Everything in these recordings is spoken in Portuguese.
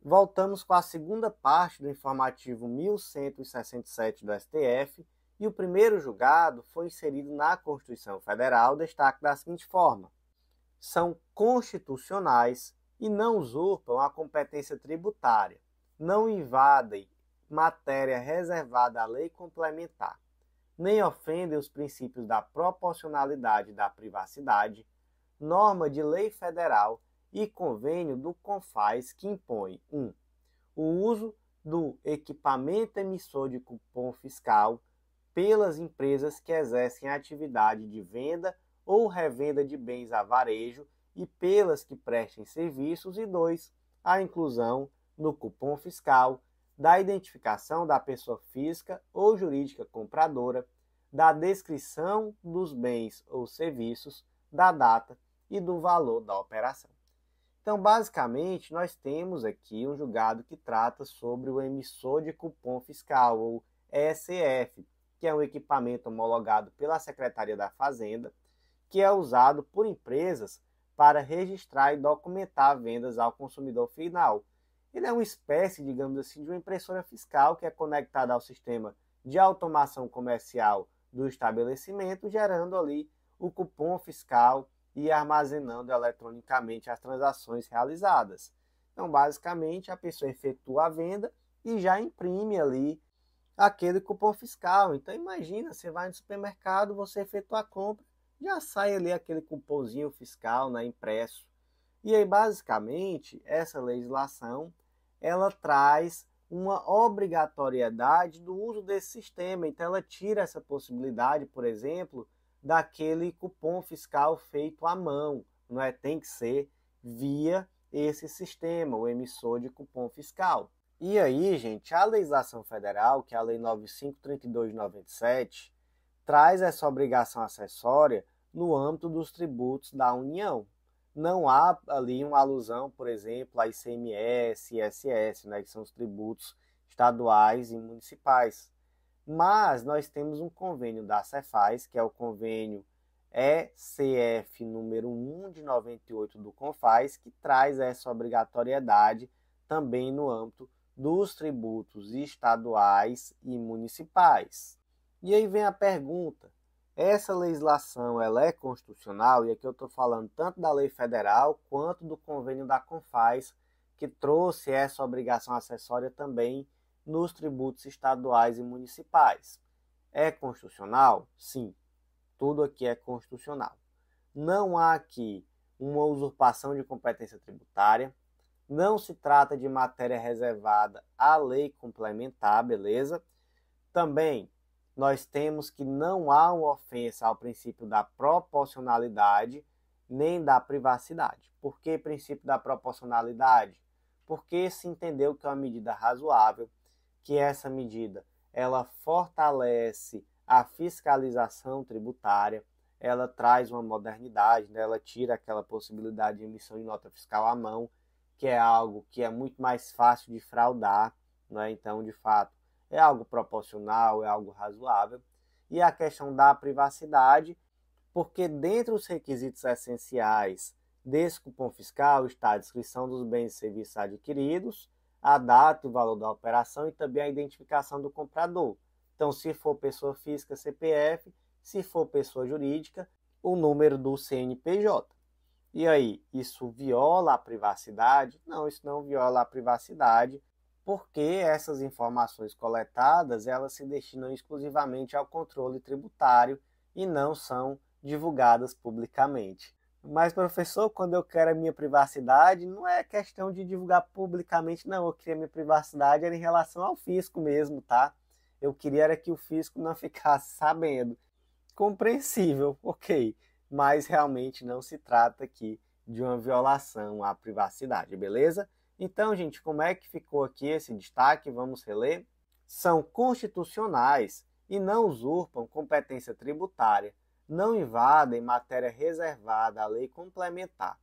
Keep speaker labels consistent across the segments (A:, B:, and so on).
A: Voltamos com a segunda parte do informativo 1167 do STF e o primeiro julgado foi inserido na Constituição Federal, destaque da seguinte forma: são constitucionais e não usurpam a competência tributária, não invadem matéria reservada à lei complementar, nem ofendem os princípios da proporcionalidade e da privacidade, norma de lei federal e convênio do CONFAS que impõe 1. O uso do equipamento emissor de cupom fiscal pelas empresas que exercem atividade de venda ou revenda de bens a varejo e pelas que prestem serviços, e 2. A inclusão no cupom fiscal da identificação da pessoa física ou jurídica compradora, da descrição dos bens ou serviços, da data e do valor da operação. Então, basicamente, nós temos aqui um julgado que trata sobre o emissor de cupom fiscal, ou ECF, que é um equipamento homologado pela Secretaria da Fazenda, que é usado por empresas para registrar e documentar vendas ao consumidor final. Ele é uma espécie, digamos assim, de uma impressora fiscal que é conectada ao sistema de automação comercial do estabelecimento, gerando ali o cupom fiscal e armazenando eletronicamente as transações realizadas. Então, basicamente, a pessoa efetua a venda e já imprime ali aquele cupom fiscal. Então, imagina, você vai no supermercado, você efetua a compra, já sai ali aquele cupomzinho fiscal, né, impresso. E aí, basicamente, essa legislação, ela traz uma obrigatoriedade do uso desse sistema. Então, ela tira essa possibilidade, por exemplo, daquele cupom fiscal feito à mão, não é? Tem que ser via esse sistema, o emissor de cupom fiscal. E aí, gente, a legislação federal, que é a Lei 9532 de 97, traz essa obrigação acessória no âmbito dos tributos da União. Não há ali uma alusão, por exemplo, a ICMS e ISS, né, que são os tributos estaduais e municipais. Mas nós temos um convênio da Cefaz, que é o convênio ECF número 1 de 98 do CONFAS, que traz essa obrigatoriedade também no âmbito dos tributos estaduais e municipais. E aí vem a pergunta: essa legislação ela é constitucional? E aqui eu estou falando tanto da lei federal quanto do convênio da CONFAS, que trouxe essa obrigação acessória também nos tributos estaduais e municipais. É constitucional? Sim, tudo aqui é constitucional. Não há aqui uma usurpação de competência tributária, não se trata de matéria reservada à lei complementar, beleza? Também nós temos que não há uma ofensa ao princípio da proporcionalidade nem da privacidade. Por que princípio da proporcionalidade? Porque se entendeu que é uma medida razoável, que essa medida ela fortalece a fiscalização tributária, ela traz uma modernidade, né? Ela tira aquela possibilidade de emissão de nota fiscal à mão, que é algo que é muito mais fácil de fraudar, né? Então, de fato, é algo proporcional, é algo razoável. E a questão da privacidade, porque dentre os requisitos essenciais desse cupom fiscal está a descrição dos bens e serviços adquiridos, a data e o valor da operação e também a identificação do comprador. Então, se for pessoa física, CPF, se for pessoa jurídica, o número do CNPJ. E aí, isso viola a privacidade? Não, isso não viola a privacidade, porque essas informações coletadas, elas se destinam exclusivamente ao controle tributário e não são divulgadas publicamente. Mas, professor, quando eu quero a minha privacidade, não é questão de divulgar publicamente, não. Eu queria minha privacidade era em relação ao fisco mesmo, tá? Eu queria era que o fisco não ficasse sabendo. Compreensível, ok. Mas realmente não se trata aqui de uma violação à privacidade, beleza? Então, gente, como é que ficou aqui esse destaque? Vamos reler. São constitucionais e não usurpam competência tributária, não invadem matéria reservada à lei complementar,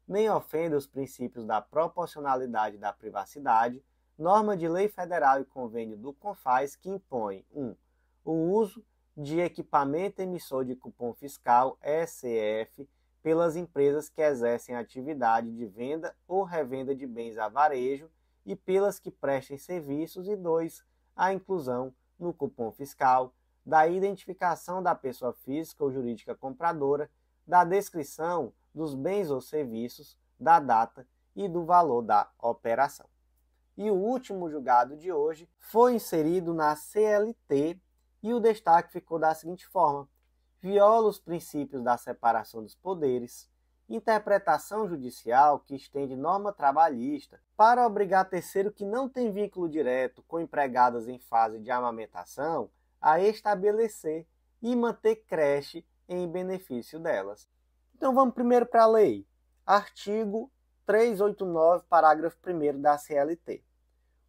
A: nem ofendem os princípios da proporcionalidade e da privacidade, norma de lei federal e convênio do CONFAS que impõe 1. O uso de equipamento emissor de cupom fiscal ECF pelas empresas que exercem atividade de venda ou revenda de bens a varejo e pelas que prestem serviços, e 2. A inclusão no cupom fiscal da identificação da pessoa física ou jurídica compradora, da descrição dos bens ou serviços, da data e do valor da operação. E o último julgado de hoje foi inserido na CLT e o destaque ficou da seguinte forma: viola os princípios da separação dos poderes, interpretação judicial que estende norma trabalhista para obrigar terceiro que não tem vínculo direto com empregadas em fase de amamentação a estabelecer e manter creche em benefício delas. Então vamos primeiro para a lei. Artigo 389, parágrafo 1º da CLT.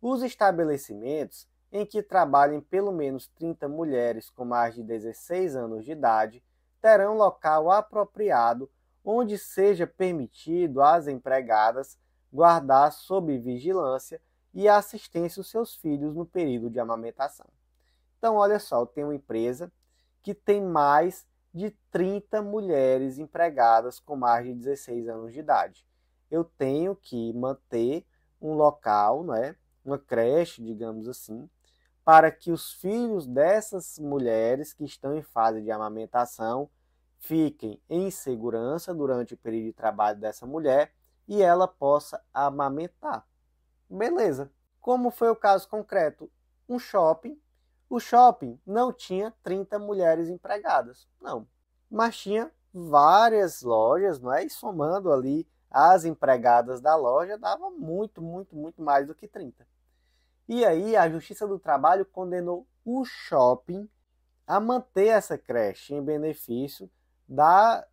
A: Os estabelecimentos em que trabalhem pelo menos 30 mulheres com mais de 16 anos de idade terão local apropriado onde seja permitido às empregadas guardar sob vigilância e assistência os seus filhos no período de amamentação. Então, olha só, eu tenho uma empresa que tem mais de 30 mulheres empregadas com mais de 16 anos de idade. Eu tenho que manter um local, uma creche, digamos assim, para que os filhos dessas mulheres que estão em fase de amamentação fiquem em segurança durante o período de trabalho dessa mulher e ela possa amamentar. Beleza. Como foi o caso concreto? Um shopping. O shopping não tinha 30 mulheres empregadas, não. Mas tinha várias lojas, E somando ali as empregadas da loja, dava muito mais do que 30. E aí a Justiça do Trabalho condenou o shopping a manter essa creche em benefício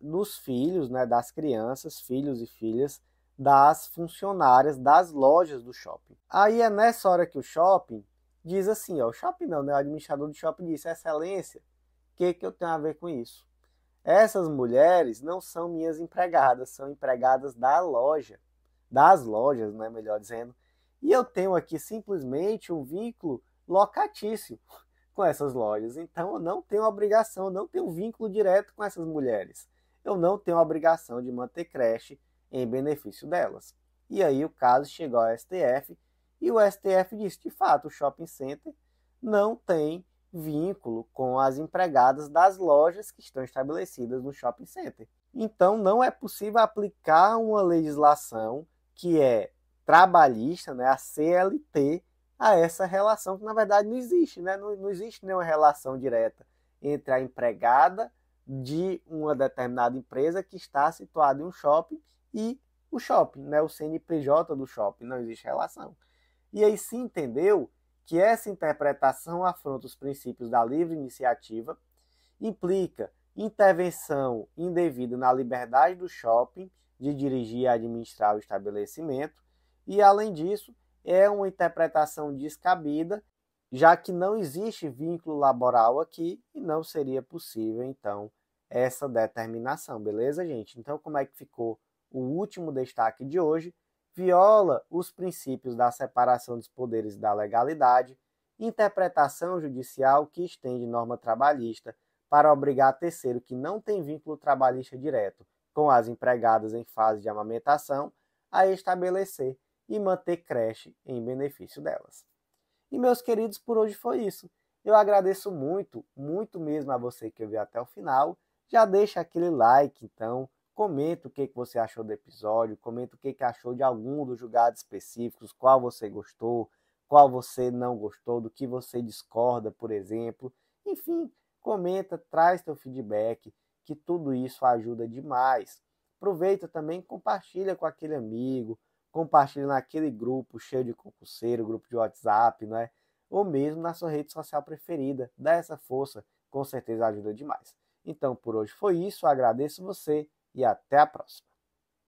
A: dos filhos, das crianças, filhos e filhas, das funcionárias das lojas do shopping. Aí é nessa hora que o shopping diz assim, o shopping não, o administrador do shopping disse: excelência, o que eu tenho a ver com isso? Essas mulheres não são minhas empregadas, são empregadas da loja, das lojas, melhor dizendo, e eu tenho aqui simplesmente um vínculo locatício com essas lojas. Então eu não tenho obrigação, eu não tenho vínculo direto com essas mulheres. Eu não tenho obrigação de manter creche em benefício delas. E aí o caso chegou ao STF e o STF disse: de fato, o shopping center não tem vínculo com as empregadas das lojas que estão estabelecidas no shopping center. Então não é possível aplicar uma legislação que é trabalhista, a CLT, a essa relação que na verdade não existe, Não existe nenhuma relação direta entre a empregada de uma determinada empresa que está situada em um shopping e o shopping, o CNPJ do shopping, não existe relação. E aí se entendeu que essa interpretação afronta os princípios da livre iniciativa, implica intervenção indevida na liberdade do shopping de dirigir e administrar o estabelecimento e, além disso, é uma interpretação descabida, já que não existe vínculo laboral aqui e não seria possível, então, essa determinação, beleza, gente? Então, como é que ficou o último destaque de hoje? Viola os princípios da separação dos poderes e da legalidade, interpretação judicial que estende norma trabalhista para obrigar terceiro que não tem vínculo trabalhista direto com as empregadas em fase de amamentação a estabelecer e manter creche em benefício delas. E, meus queridos, por hoje foi isso. Eu agradeço muito mesmo a você que ouviu até o final. Já deixa aquele like, então, comenta o que você achou do episódio, comenta o que achou de algum dos julgados específicos, qual você gostou, qual você não gostou, do que você discorda, por exemplo. Enfim, comenta, traz teu feedback, que tudo isso ajuda demais. Aproveita também, compartilha com aquele amigo, compartilha naquele grupo cheio de concurseiro, grupo de WhatsApp, ou mesmo na sua rede social preferida. Dá essa força, com certeza ajuda demais. Então, por hoje foi isso, agradeço você e até a próxima.